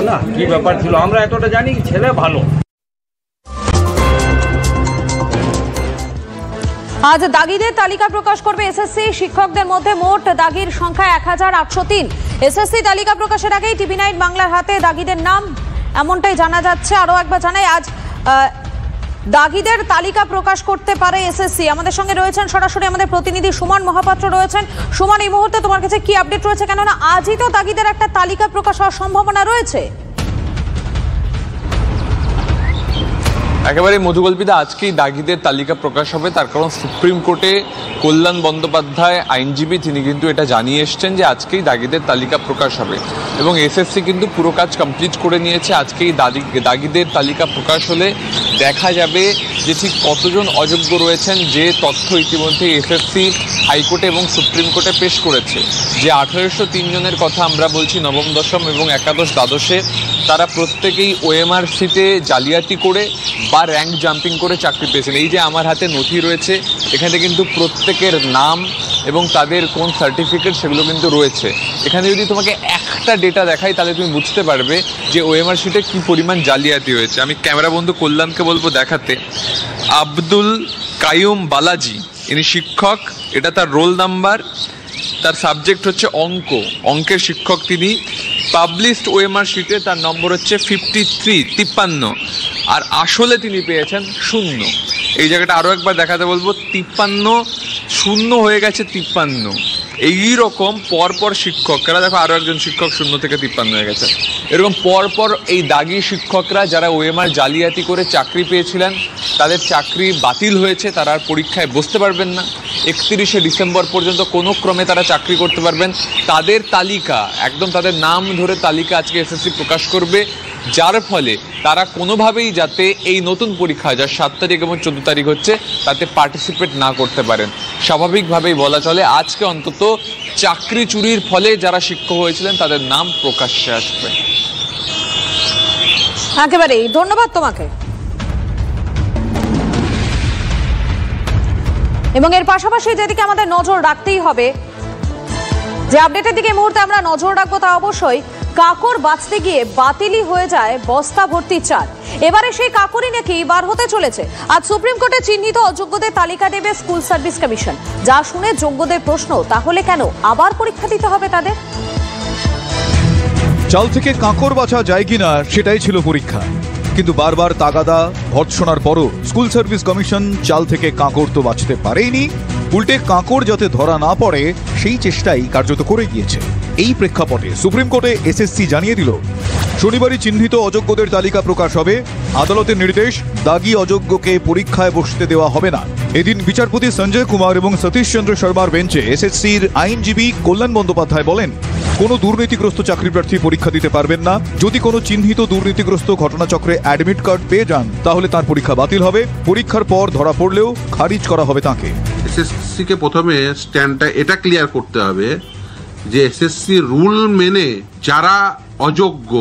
না কি ব্যাপার ছিল, আমরা এতটা জানি ছেলে ভালো। আজ দাগিদের তালিকা প্রকাশ করবে এসএসসি। শিক্ষকদের মধ্যে মোট দাগির সংখ্যা 100803। এসএসসি তালিকা প্রকাশের আগেই টিভি9 বাংলার হাতে দাগিদের নাম এমনটাই জানা যাচ্ছে। আরো একবার জানাই, আজ দাগিদের তালিকা প্রকাশ করতে পারে এসএসসি। আমাদের সঙ্গে রয়েছেন সরাসরি আমাদের প্রতিনিধি সুমন মহাপাত্র রয়েছেন। সুমন, এই মুহূর্তে তোমার কাছে কি আপডেট রয়েছে, কেননা আজই তো দাগিদের একটা তালিকা প্রকাশ হওয়ার সম্ভাবনা রয়েছে? একেবারে মধুকল্পিতা, আজকেই দাগিদের তালিকা প্রকাশ হবে। তার কারণ সুপ্রিম কোর্টে কল্যাণ বন্দ্যোপাধ্যায় আইনজীবী তিনি কিন্তু এটা জানিয়ে এসছেন যে আজকেই দাগিদের তালিকা প্রকাশ হবে এবং এসএসসি কিন্তু পুরো কাজ কমপ্লিট করে নিয়েছে। আজকেই দাগিদের তালিকা প্রকাশ হলে দেখা যাবে যে ঠিক কতজন অযোগ্য রয়েছেন, যে তথ্য ইতিমধ্যে এসএসসি হাইকোর্টে এবং সুপ্রিম কোর্টে পেশ করেছে। যে 1803 জনের কথা আমরা বলছি নবম দশম এবং একাদশ দ্বাদশে, তারা প্রত্যেকেই ওএমআর সিটে জালিয়াতি করে বা র্যাঙ্ক জাম্পিং করে চাকরি পেয়েছেন। এই যে আমার হাতে নথি রয়েছে, এখানে কিন্তু প্রত্যেকের নাম এবং তাদের কোন সার্টিফিকেট সেগুলো কিন্তু রয়েছে। এখানে যদি তোমাকে একটা ডেটা দেখাই তাহলে তুমি বুঝতে পারবে যে ওএমআর শিটে কী পরিমাণ জালিয়াতি হয়েছে। আমি ক্যামেরা বন্ধু কল্যাণকে বলবো দেখাতে। আব্দুল কাইয়ুম বালাজি, ইনি শিক্ষক, এটা তার রোল নাম্বার, তার সাবজেক্ট হচ্ছে অঙ্কের শিক্ষক তিনি। পাবলিশড ওএমআর শিটে তার নম্বর হচ্ছে 53 আর আসলে তিনি পেয়েছেন 0। এই জায়গাটা আরও একবার দেখাতে বলবো, 53 0 হয়ে গেছে 53। এই রকম পরপর শিক্ষকরা, দেখো আরও একজন শিক্ষক 0 থেকে 53 হয়ে গেছে। এরকম পরপর এই দাগি শিক্ষকরা যারা ওএমআর জালিয়াতি করে চাকরি পেয়েছিলেন তাদের চাকরি বাতিল হয়েছে, তারা আর পরীক্ষায় বসতে পারবেন না। 31শে ডিসেম্বর পর্যন্ত কোনো ক্রমে তারা চাকরি করতে পারবেন। তাদের তালিকা, একদম তাদের নাম ধরে তালিকা আজকে এসএসসি প্রকাশ করবে, যার ফলে তারা কোনোভাবেই যাতে এই নতুন পরীক্ষা যা 7 তারিখ এবং 14 তারিখ হচ্ছে তাতে পার্টিসিপেট না করতে পারেন। স্বাভাবিকভাবেই বলা চলে আজকে অন্তত চাকরি চুরির ফলে যারা শিক্ষক হয়েছিলেন তাদের নাম প্রকাশ্যে আসবে। একেবারেই ধন্যবাদ তোমাকে। এবং এর পাশাপাশি যেদিকে আমাদের নজর রাখতেই হবে, যে আপডেটের দিকে এই মুহূর্তে আমরা নজর রাখবো, তা অবশ্যই কাকর বাঁচতে গিয়ে বাতিলই হয়ে যায় বস্তা ভর্তি চাল। এবারে সেই কাকরই নাকি বার হতে চলেছে। আজ সুপ্রিম কোর্টে চিহ্নিত অযোগ্যদের তালিকা দেবে স্কুল সার্ভিস কমিশন। যা শুনে যোগ্যদের প্রশ্ন, তাহলে কেন আবার পরীক্ষা দিতে হবে তাদের? চাল থেকে কাকর বাছা যায় কিনা সেটাই ছিল পরীক্ষা, কিন্তু বারবার তাগাদা ভর্ৎসনার পরও স্কুল সার্ভিস কমিশন চাল থেকে কাকর তো বাঁচতে পারেনি, উল্টে কাকর যাতে ধরা না পড়ে সেই চেষ্টাই কার্যত করে গিয়েছে। এই প্রেক্ষাপটে সুপ্রিম কোর্টে এসএসসি জানিয়ে দিল শনিবারই চিহ্নিত অযোগ্যদের তালিকা প্রকাশ হবে। আদালতের নির্দেশ, দাগি অযোগ্যকে পরীক্ষায় বসতে দেওয়া হবে না। এদিন বিচারপতি সঞ্জয় কুমার এবং সতীশ চন্দ্র শর্মার বেঞ্চে এসএসসির আইনজীবী কল্যাণ বন্দ্যোপাধ্যায় বলেন, কোনো দুর্নীতিগ্রস্ত চাকরি প্রার্থী পরীক্ষা দিতে পারবেন না। যদি কোনো চিহ্নিত দুর্নীতিগ্রস্ত ঘটনাচক্রে অ্যাডমিট কার্ড পেয়ে যান তাহলে তার পরীক্ষা বাতিল হবে। পরীক্ষার পর ধরা পড়লেও খারিজ করা হবে তাকে। এসএসসি কে প্রথমে স্ট্যান্ডটা এটা ক্লিয়ার করতে হবে যে এসএসসি রুল মেনে যারা অযোগ্য,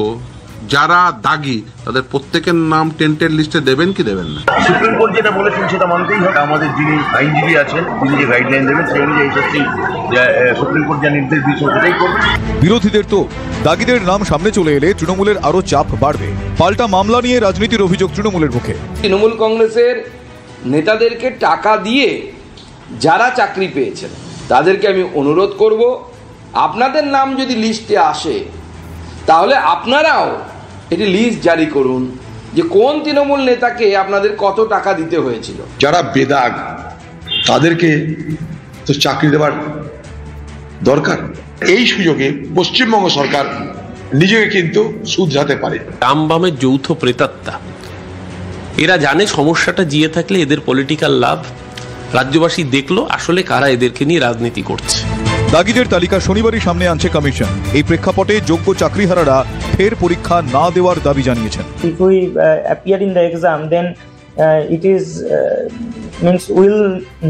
যারা দাগি, তাদের প্রত্যেকের নাম টেন্টেড লিস্টে দেবেন কি দেবেন না। সুপ্রিম কোর্ট যেটা বলেছেন সেটা মানতেই হবে। আমাদের যিনি আইনজীবী আছেন তিনি যে গাইডলাইন দেবেন সেই অনুযায়ী এসএসসি সুপ্রিম কোর্ট যা নির্দেশ দিয়েছে সেটাই করবে। বিরোধীদের তো দাগিদের নাম সামনে চলে এলে তৃণমূলের আরো চাপ বাড়বে। পাল্টা মামলা নিয়ে রাজনীতির অভিযোগ তৃণমূলের মুখে। তৃণমূল কংগ্রেসের নেতাদেরকে টাকা দিয়ে যারা চাকরি পেয়েছেন তাদেরকে আমি অনুরোধ করব, আপনাদের নাম যদি লিস্টে আসে তাহলে আপনারাও এটি লিস্ট জারি করুন যে কোন তৃণমূল নেতাকে আপনাদের কত টাকা দিতে হয়েছিল। যারা বেদাগ তাদেরকে তো চাকরি দেওয়ার দরকার। এই সুযোগে পশ্চিমবঙ্গ সরকার নিজেকে কিন্তু শুধরাতে পারে। বাম বামের যৌথ প্রেতাত্মা, এরা জানে সমস্যাটা জিয়ে থাকলে এদের পলিটিক্যাল লাভ। রাজ্যবাসী দেখলো আসলে কারা এদেরকে নিয়ে রাজনীতি করছে। দাগিদের তালিকা শনিবারই সামনে আনছে কমিশন। এই প্রেক্ষাপটে যোগ্য চাকরিহারারা ফের পরীক্ষা না দেওয়ার দাবি জানিয়েছেন। If we appear in the exam, then it is means we'll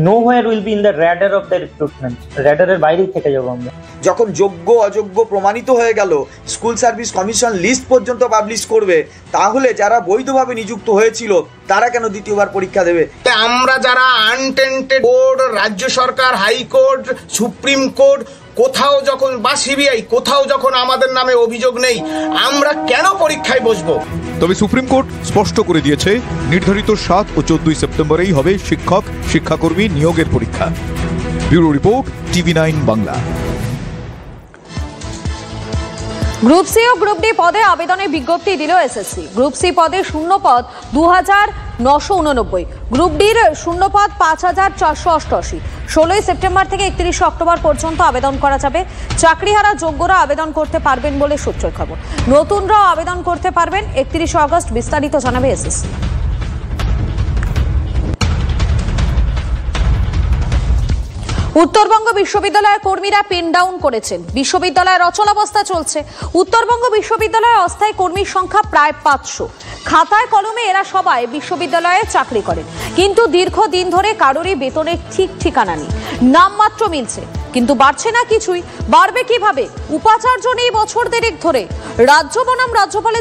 nowhere will be in the radar of the recruitment. Radarer বাইরেই থেকে যাব আমরা। যখন যোগ্য অযোগ্য প্রমাণিত হয়ে গেল, স্কুল সার্ভিস কমিশন লিস্ট পর্যন্ত পাবলিশ করবে, তাহলে যারা বৈধভাবে নিযুক্ত হয়েছিল তারা কেন দ্বিতীয়বার পরীক্ষা দেবে? আমরা যারা আনটেন্টেড বোর্ড, রাজ্য সরকার, হাইকোর্ট, সুপ্রিম কোর্ট কোথাও যখন বা সিবিআই কোথাও যখন আমাদের নামে অভিযোগ নেই, আমরা কেন পরীক্ষায় বসবো? তবে সুপ্রিম কোর্ট স্পষ্ট করে দিয়েছে নির্ধারিত 7 ও 14 সেপ্টেম্বরেই হবে শিক্ষক শিক্ষাকর্মী নিয়োগের পরীক্ষা। Bureau report, TV9 Bangla. Group C ও গ্রুপ ডি পদে আবেদনের বিজ্ঞপ্তি দিল এসএসসি। গ্রুপ সি পদে শূন্য পদ 2989, গ্রুপ ডির শূন্য পদ 5488। 16 সেপ্টেম্বর থেকে 31 অক্টোবর পর্যন্ত আবেদন করা যাবে। চাকরিহারা যোগ্যরা আবেদন করতে পারবেন বলে সূত্রের খবর। নতুনরাও আবেদন করতে পারবেন। 31 আগস্ট বিস্তারিত জানাবে এসএসসি। উত্তরবঙ্গ বিশ্ববিদ্যালয়ের কর্মীরা পিন ডাউন করেছেন। বিশ্ববিদ্যালয়ের অচলাবস্থা চলছে। উত্তরবঙ্গ বিশ্ববিদ্যালয়ের অস্থায়ী কর্মীর সংখ্যা প্রায় 500। খাতায় কলমে এরা সবাই বিশ্ববিদ্যালয়ে চাকরি করেন, কিন্তু দীর্ঘদিন ধরে কারোরই বেতনের ঠিক ঠিকানা নেই। নামমাত্র মিলছে, কিন্তু বাড়ছে না কিছুই। বাড়বে কিভাবে? উপাচার্য নেই বছর দেড়েক ধরে। রাজ্য বনাম রাজ্যপালের